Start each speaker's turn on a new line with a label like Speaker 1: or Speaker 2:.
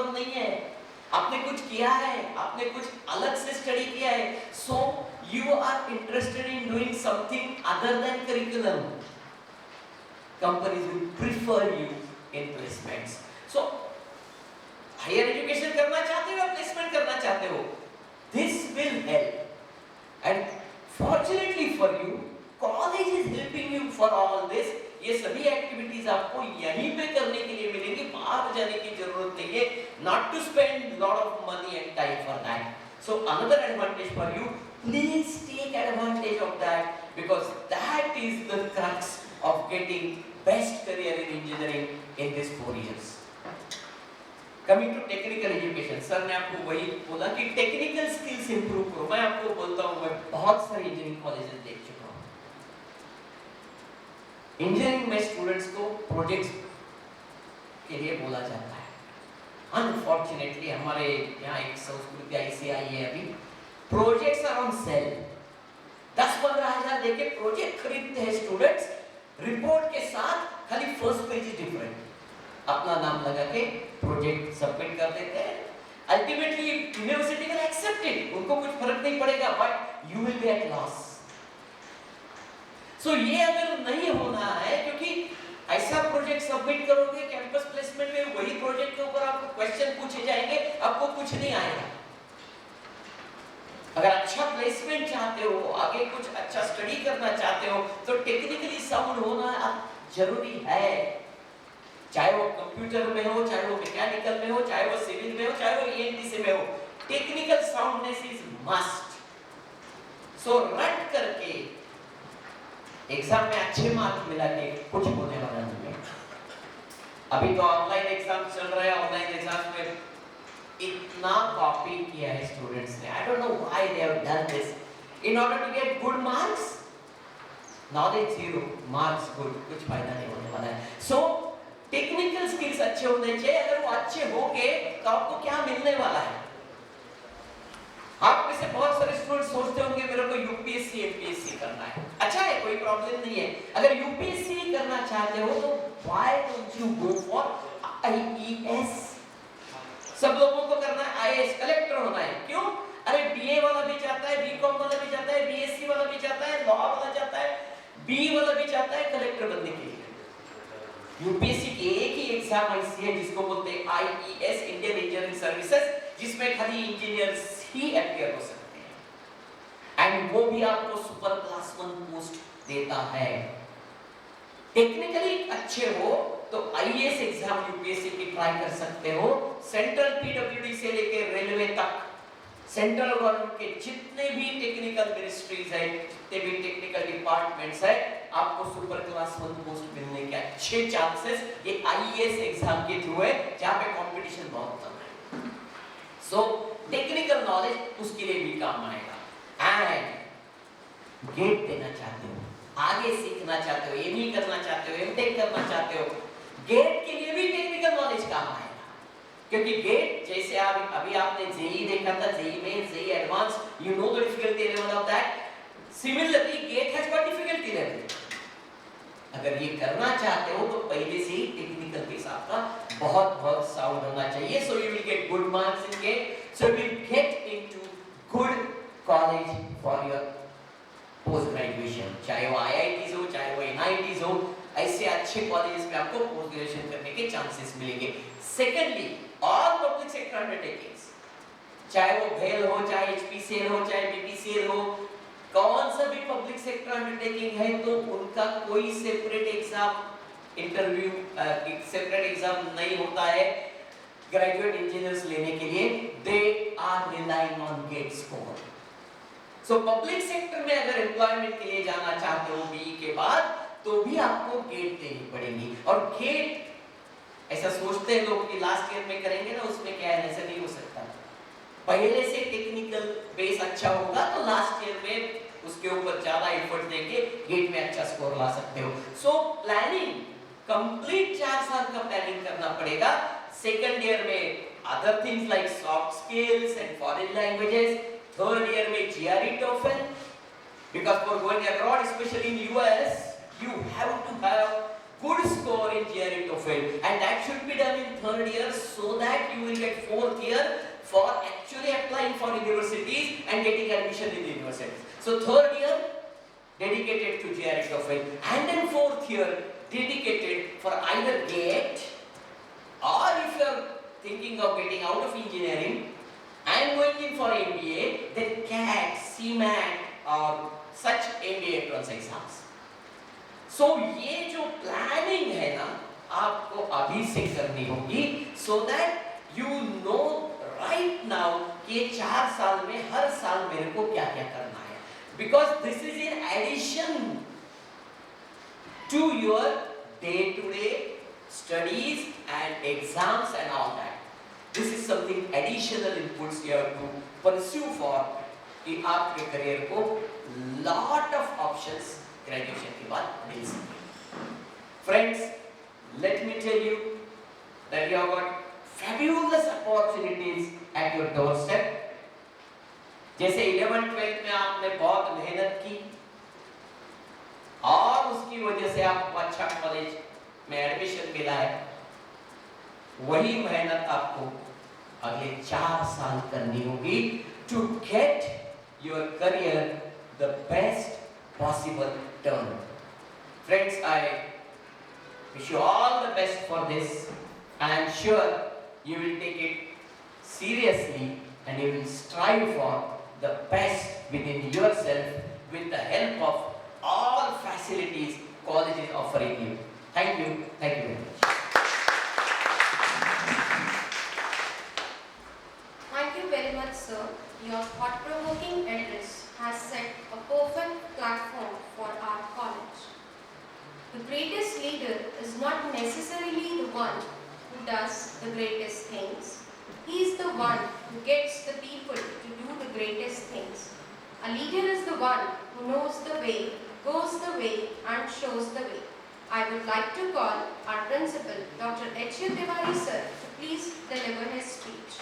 Speaker 1: Problem नहीं है, आपने कुछ किया है, आपने कुछ अलग से स्टडी किया है, so you are interested in doing something other than curriculum, companies will prefer you in placements. So higher education करना चाहते हो, प्लेसमेंट करना चाहते हो, this will help. And fortunately for you, college is helping you for all this. ये सभी activities आपको यहीं पे करने के लिए मिलेंगी, बाहर जाने की जरूरत नहीं है, not to spend lot of money and time for that. So another advantage for you, please take advantage of that, because that is the crux of getting best career in engineering in this 4 years। Coming to technical education, sir ने आपको वही बोला कि technical skills improve करो। मैं आपको बोलता हूँ, मैं बहुत सारे इंजीनियरिंग कॉलेजेस देख चुका हूँ, इंजीनियरिंग में स्टूडेंट्स को प्रोजेक्ट्स के लिए बोला जाता है। अनफॉर्चुनेटली हमारे यहाँ एक संस्कृति ऐसी आई है अभी, प्रोजेक्ट्स आर ऑन सेल। 10-15 हजार देके प्रोजेक्ट खरीदते हैं स्टूडेंट्स, रिपोर्ट के साथ खाली फर्स्ट पेज इज डिफरेंट, अपना नाम लगा के प्रोजेक्ट सबमिट कर देते हैं। Ultimately university will accept it, उनको कुछ फर्क नहीं पड़ेगा, but you will be at loss. So ये अगर नहीं होना है, क्योंकि ऐसा प्रोजेक्ट सबमिट करोगे कैंपस प्लेसमेंट में, वही प्रोजेक्ट के ऊपर आपको क्वेश्चन पूछे जाएंगे, आपको कुछ नहीं आएगा। अगर अच्छा प्लेसमेंट चाहते हो, आगे कुछ अच्छा स्टडी करना चाहते हो, तो टेक्निकली साउंड होना जरूरी है। चाहे वो कंप्यूटर में हो, चाहे वो मैकेनिकल में हो, चाहे वो सिविल में हो, चाहे वो ईएनटीसी में हो, टेक्निकल साउंडनेस इज मस्ट। सो रट करके एग्जाम में अच्छे मार्क्स मिला के कुछ होने वाला नहीं है। अभी तो ऑनलाइन एग्जाम चल रहा है, ऑनलाइन एग्जाम में इतना कॉपी किया है स्टूडेंट्स ने, I don't know why they have done this in order to get good marks. Knowledge zero, marks good, कुछ फायदा नहीं होने वाला है। सो टेक्निकल स्किल्स अच्छे होने चाहिए। अगर वो अच्छे होंगे तो आपको क्या मिलने वाला है? आप में से बहुत सारे स्टूडेंट सोचते होंगे मेरे को यूपीएससी एमपीएससी करना है। अच्छा है, कोई प्रॉब्लम नहीं है। अगर यूपीएससी करना चाहते हो तो why don't you go for IES? सब लोगों को करना है आईएएस, कलेक्टर होना है। क्यों? अरे बीए वाला भी चाहता है, बीकॉम वाला भी चाहता है, बीएससी वाला भी चाहता है, लॉ वाला चाहता है, बी वाला भी चाहता है कलेक्टर बनने के लिए। यूपीएससी की एक ही एग्जाम ऐसी है जिसको बोलते हैं आईईएस, इंडियन इंजीनियरिंग सर्विसेज, जिसमें खाली इंजीनियर्स ही अपियर हो सकते हैं, एंड वो भी आपको सुपर क्लास 1 पोस्ट देता है। टेक्निकली अच्छे हो तो आईएएस एग्जाम यूपीएससी की ट्राई कर सकते हो। सेंट्रल पीडब्ल्यूडी से लेकर रेलवे तक सेंट्रल गवर्नमेंट के जितने भी टेक्निकल मिनिस्ट्रीज है, जितने भी टेक्निकल डिपार्टमेंट्स है, आपको सुपर क्लास 1 पोस्ट मिलने के अच्छे चांसेस ये आईएएस एग्जाम के थ्रू है, जहां पे कंपटीशन बहुत कम है। सो टेक्निकल नॉलेज उसके लिए भी काम आएगा। एंड गेट देना चाहते हो, आगे सीखना चाहते हो, एमई करना चाहते हो, एमटेक करना चाहते हो, गेट के लिए भी टेक्निकल नॉलेज काम आएगा। क्योंकि गेट जैसे अभी आपने जेई देखा था, JEE mains, JEE advance, you know the difficulty level of that. Similarly GATE has got difficulty level. अगर ये करना चाहते हो तो पहले से ही टेक्निकल के साथ का बहुत साउंड होना चाहिए। So you will get good marks in GATE, so you will get into good college for your post graduation, चाहे वो आईआईटीज हो, चाहे वो एनआईटीज हो, ऐसे अच्छे कॉलेजेस में आपको पोस्ट ग्रेजुएशन करने के चांसेस मिलेंगे। Secondly, all public sector undertakings, चाहे वो भेल हो, चाहे एचपीसीएल हो, चाहे बीपीसीएल हो, कौन सा भी पब्लिक सेक्टर अंडरटेकिंग है तो उनका कोई separate exam interview separate exam नहीं होता है ग्रेजुएट इंजीनियर्स लेने के लिए। They are relying on GATE score. So public sector में अगर एम्प्लॉयमेंट के लिए जाना चाहते हो बीई के बाद, तो भी आपको गेट देनी पड़ेगी। और गेट ऐसा सोचते हैं लोग कि लास्ट ईयर में करेंगे ना, उसमें क्या है, ऐसा नहीं हो सकता। पहले से टेक्निकल बेस अच्छा होगा तो लास्ट ईयर में उसके ऊपर ज्यादा एफर्ट देके गेट में अच्छा स्कोर ला सकते हो। सो प्लानिंग कंप्लीट 4 साल का प्लानिंग करना पड़ेगा। सेकंड ईयर में other things like soft skills and foreign languages, third year में GRE TOEFL, because for going abroad especially in US you have to have good score in GRE TOEFL, and that should be done in third year so that you will get fourth year for actually applying for universities and getting admission in the universities. So third year dedicated to GRE TOEFL, and then fourth year dedicated for either GATE, or if you are thinking of getting out of engineering and going in for MBA, then CAT, CMAT or such MBA entrance exams. So ये जो planning है ना, आपको अभी से करनी होगी, so that you know right now कि 4 साल में हर साल मेरे को क्या क्या करना है, because this is in addition to your day-to-day studies and exams and all that. This is something additional inputs you have to pursue for कि आपके करियर को lot of options graduation के बाद मिल सके. Friends, let me tell you that you have got fabulous opportunities at your doorstep. जैसे 11th-12th में आपने बहुत मेहनत की और उसकी वजह से आपको अच्छा कॉलेज में एडमिशन मिला है, वही मेहनत आपको अगले 4 साल करनी होगी to get your career the best possible turn. Friends, I wish you all the best for this, and I am sure you will take it seriously and you will strive for the best within yourself with the help of all facilities college is offering you. Thank you very much.
Speaker 2: Thank you very much, sir. Your thought-provoking address has set a perfect platform for our college. The greatest leader is not necessarily the one who does the greatest things. He is the one who gets the people to do the greatest things. A leader is the one who knows the way, goes the way, and shows the way. I would like to call our principal, Dr. H.U. Tiwari sir, to please deliver his speech.